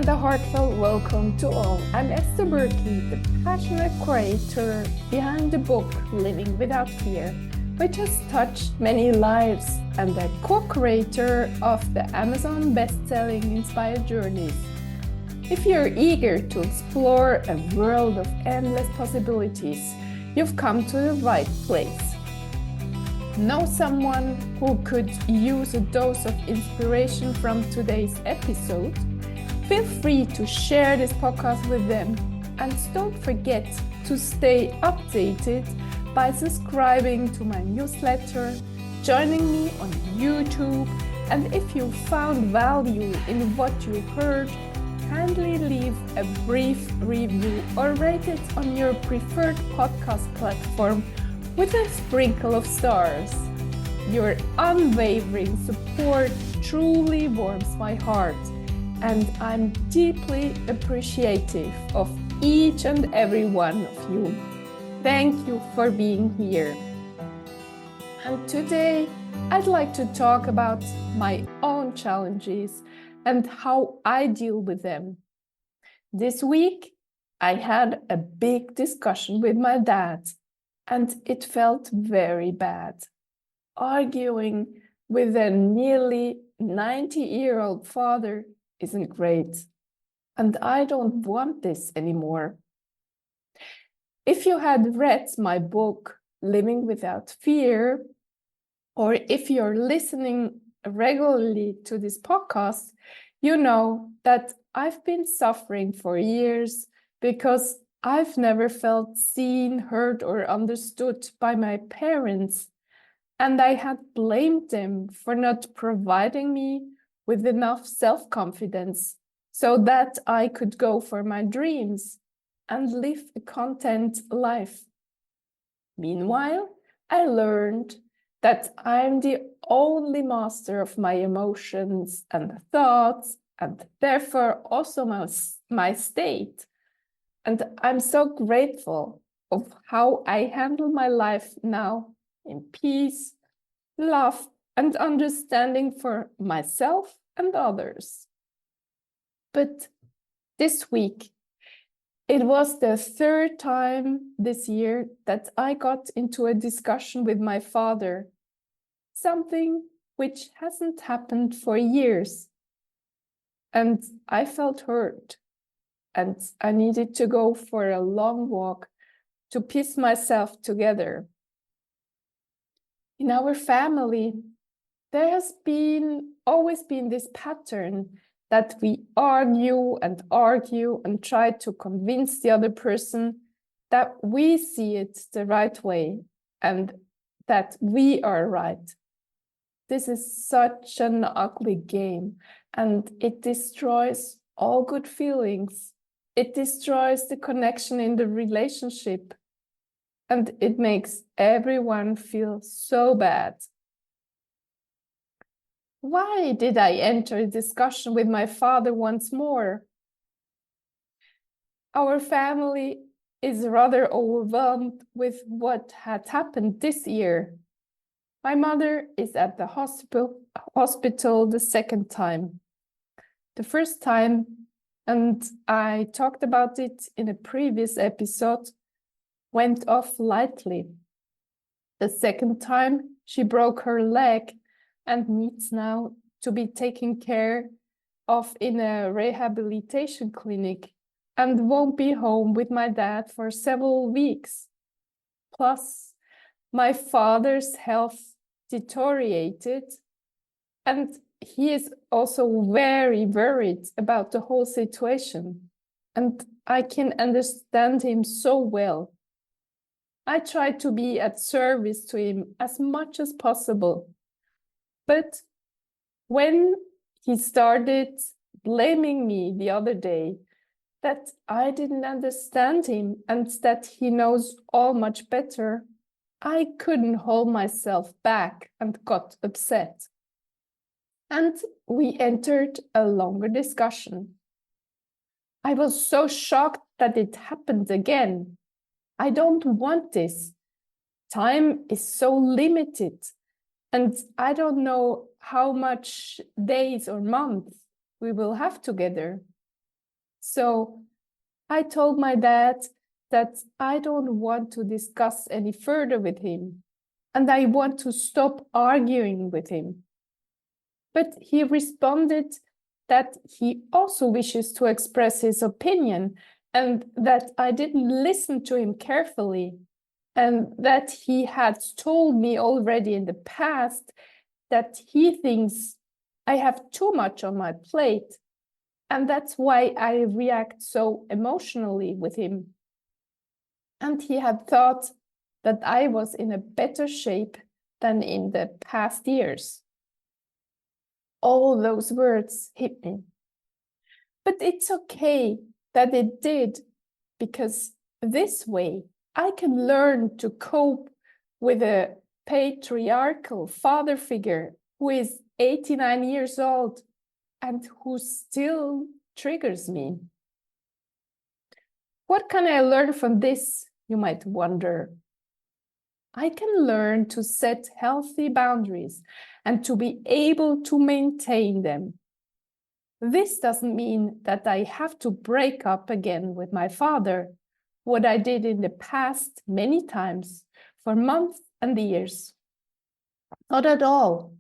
and a heartfelt welcome to all. I'm Esther Buerki, the passionate creator behind the book Living Without Fear, which has touched many lives, and the co-creator of the Amazon best-selling Inspired Journeys. If you're eager to explore a world of endless possibilities, you've come to the right place. Know someone who could use a dose of inspiration from today's episode? Feel free to share this podcast with them, and don't forget to stay updated by subscribing to my newsletter, joining me on YouTube, and if you found value in what you heard, kindly leave a brief review or rate it on your preferred podcast platform with a sprinkle of stars. Your unwavering support truly warms my heart, and I'm deeply appreciative of each and every one of you. Thank you for being here. And today, I'd like to talk about my own challenges and how I deal with them. This week, I had a big discussion with my dad, and it felt very bad. Arguing with a nearly 90-year-old father isn't great, and I don't want this anymore. If you had read my book, Living Without Fear, or if you're listening regularly to this podcast, you know that I've been suffering for years because I've never felt seen, heard, or understood by my parents, and I had blamed them for not providing me with enough self-confidence so that I could go for my dreams and live a content life. Meanwhile, I learned that I'm the only master of my emotions and thoughts, and therefore also my state. And I'm so grateful of how I handle my life now in peace, love, and understanding for myself and others. But this week, it was the third time this year that I got into a discussion with my father, something which hasn't happened for years. And I felt hurt, and I needed to go for a long walk to piece myself together. In our family, there has always been this pattern that we argue and try to convince the other person that we see it the right way and that we are right. This is such an ugly game, and it destroys all good feelings. It destroys the connection in the relationship, and it makes everyone feel so bad. Why did I enter a discussion with my father once more? Our family is rather overwhelmed with what had happened this year. My mother is at the hospital the second time. The first time, and I talked about it in a previous episode, went off lightly. The second time, she broke her leg and needs now to be taken care of in a rehabilitation clinic and won't be home with my dad for several weeks. Plus, my father's health deteriorated, and he is also very worried about the whole situation, and I can understand him so well. I try to be at service to him as much as possible. But when he started blaming me the other day that I didn't understand him and that he knows all much better, I couldn't hold myself back and got upset. And we entered a longer discussion. I was so shocked that it happened again. I don't want this. Time is so limited. And I don't know how much days or months we will have together. So I told my dad that I don't want to discuss any further with him, and I want to stop arguing with him. But he responded that he also wishes to express his opinion and that I didn't listen to him carefully, and that he had told me already in the past that he thinks I have too much on my plate, and that's why I react so emotionally with him. And he had thought that I was in a better shape than in the past years. All those words hit me. But it's okay that it did, because this way I can learn to cope with a patriarchal father figure who is 89 years old and who still triggers me. What can I learn from this, you might wonder? I can learn to set healthy boundaries and to be able to maintain them. This doesn't mean that I have to break up again with my father, what I did in the past many times for months and years. Not at all.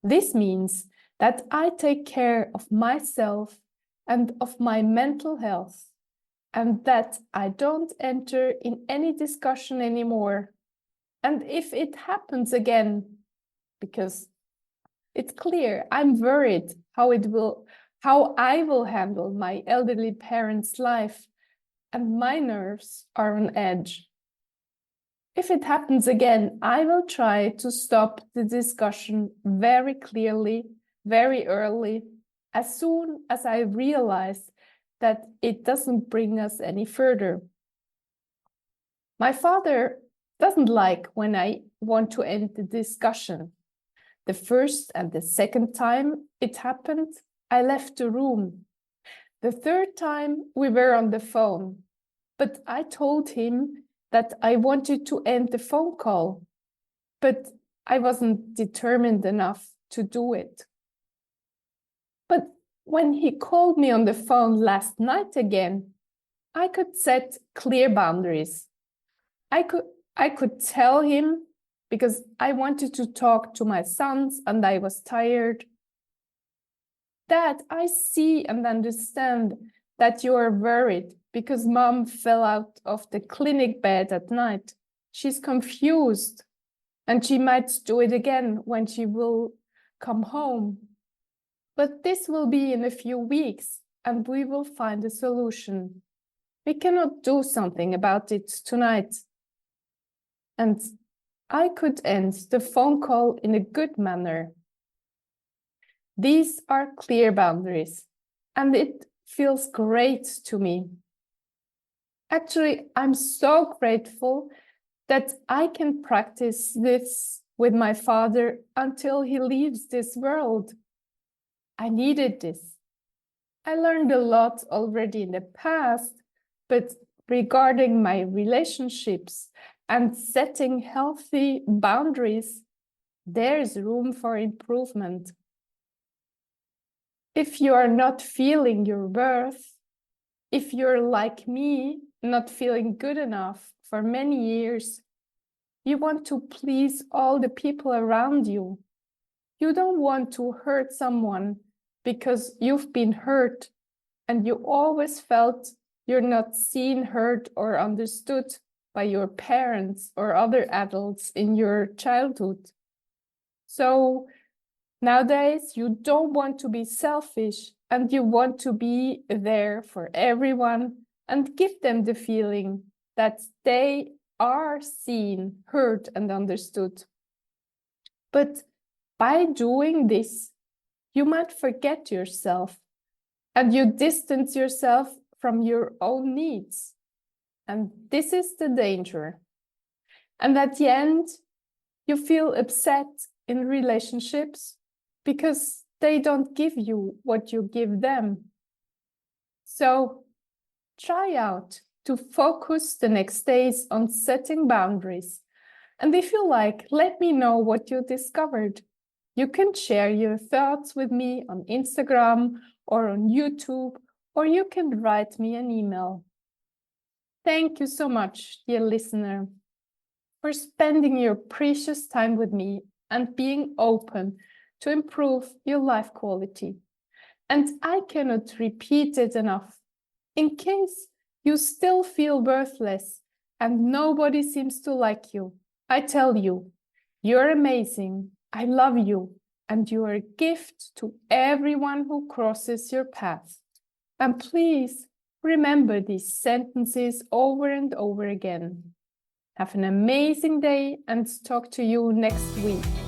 This means that I take care of myself and of my mental health, and that I don't enter in any discussion anymore. And if it happens again, because it's clear I'm worried how I will handle my elderly parents' life, and my nerves are on edge. If it happens again, I will try to stop the discussion very clearly, very early, as soon as I realize that it doesn't bring us any further. My father doesn't like when I want to end the discussion. The first and the second time it happened, I left the room. The third time we were on the phone, but I told him that I wanted to end the phone call, but I wasn't determined enough to do it. But when he called me on the phone last night again, I could set clear boundaries. I could tell him, because I wanted to talk to my sons and I was tired, Dad, I see and understand that you are worried because Mom fell out of the clinic bed at night. She's confused and she might do it again when she will come home. But this will be in a few weeks and we will find a solution. We cannot do something about it tonight. And I could end the phone call in a good manner. These are clear boundaries, and it feels great to me. Actually, I'm so grateful that I can practice this with my father until he leaves this world. I needed this. I learned a lot already in the past, but regarding my relationships and setting healthy boundaries, there is room for improvement. If you are not feeling your worth, if you're like me, not feeling good enough for many years, you want to please all the people around you. You don't want to hurt someone because you've been hurt and you always felt you're not seen, heard, or understood by your parents or other adults in your childhood. So nowadays, you don't want to be selfish and you want to be there for everyone and give them the feeling that they are seen, heard, and understood. But by doing this, you might forget yourself and you distance yourself from your own needs. And this is the danger. And at the end, you feel upset in relationships because they don't give you what you give them. So try out to focus the next days on setting boundaries. And if you like, let me know what you discovered. You can share your thoughts with me on Instagram or on YouTube or you can write me an email. Thank you so much, dear listener, for spending your precious time with me and being open to improve your life quality. And I cannot repeat it enough. In case you still feel worthless and nobody seems to like you, I tell you, you're amazing, I love you, and you are a gift to everyone who crosses your path. And please remember these sentences over and over again. Have an amazing day and talk to you next week.